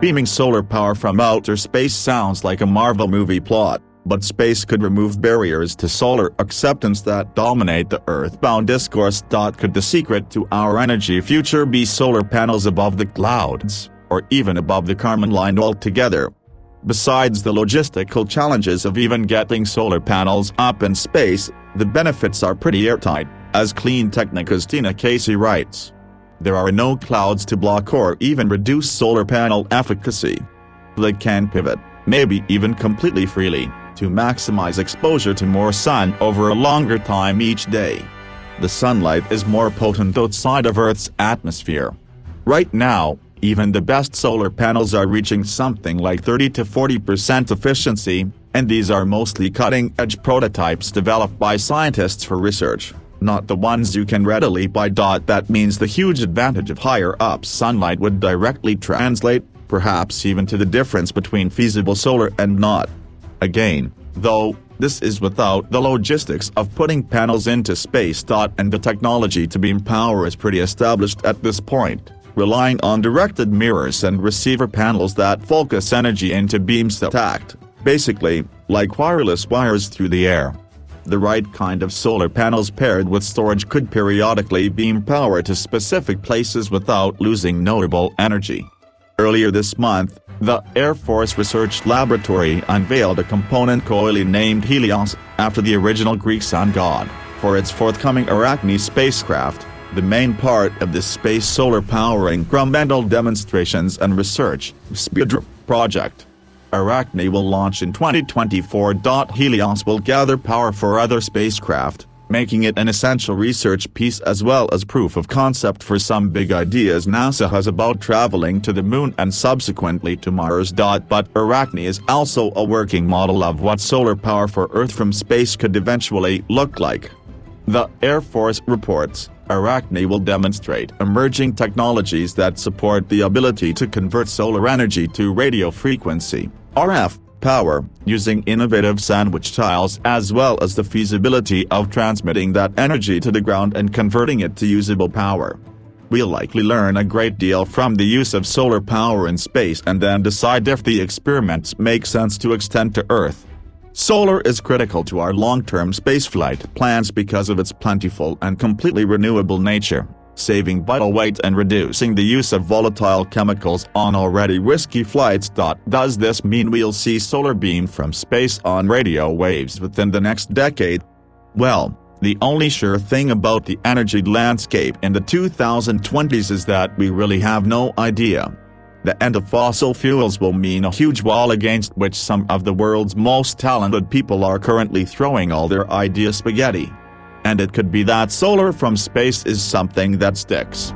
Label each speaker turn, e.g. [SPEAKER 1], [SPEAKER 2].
[SPEAKER 1] Beaming solar power from outer space sounds like a Marvel movie plot, but space could remove barriers to solar acceptance that dominate the earthbound discourse. Could the secret to our energy future be solar panels above the clouds, or even above the Kármán line altogether? Besides the logistical challenges of even getting solar panels up in space, the benefits are pretty airtight, as Clean Technica's Tina Casey writes. There are no clouds to block or even reduce solar panel efficacy. They can pivot, maybe even completely freely, to maximize exposure to more sun over a longer time each day. The sunlight is more potent outside of Earth's atmosphere. Right now, even the best solar panels are reaching something like 30 to 40% efficiency, and these are mostly cutting-edge prototypes developed by scientists for research, not the ones you can readily buy. That means the huge advantage of higher-up sunlight would directly translate, perhaps even to the difference between feasible solar and not. Again, though, this is without the logistics of putting panels into space. And the technology to beam power is pretty established at this point, relying on directed mirrors and receiver panels that focus energy into beams that act, basically, like wireless wires through the air. The right kind of solar panels paired with storage could periodically beam power to specific places without losing notable energy. Earlier this month, the Air Force Research Laboratory unveiled a component coyly named Helios, after the original Greek sun god, for its forthcoming Arachne spacecraft, the main part of the space solar power incremental demonstrations and research project. Arachne will launch in 2024. Helios will gather power for other spacecraft, making it an essential research piece as well as proof of concept for some big ideas NASA has about traveling to the moon and subsequently to Mars. But Arachne is also a working model of what solar power for Earth from space could eventually look like. The Air Force reports, Arachne will demonstrate emerging technologies that support the ability to convert solar energy to radio frequency, RF, power, using innovative sandwich tiles as well as the feasibility of transmitting that energy to the ground and converting it to usable power. We'll likely learn a great deal from the use of solar power in space and then decide if the experiments make sense to extend to Earth. Solar is critical to our long-term spaceflight plans because of its plentiful and completely renewable nature, saving vital weight and reducing the use of volatile chemicals on already risky flights. Does this mean we'll see solar beam from space on radio waves within the next decade? Well, the only sure thing about the energy landscape in the 2020s is that we really have no idea. The end of fossil fuels will mean a huge wall against which some of the world's most talented people are currently throwing all their idea spaghetti. And it could be that solar from space is something that sticks.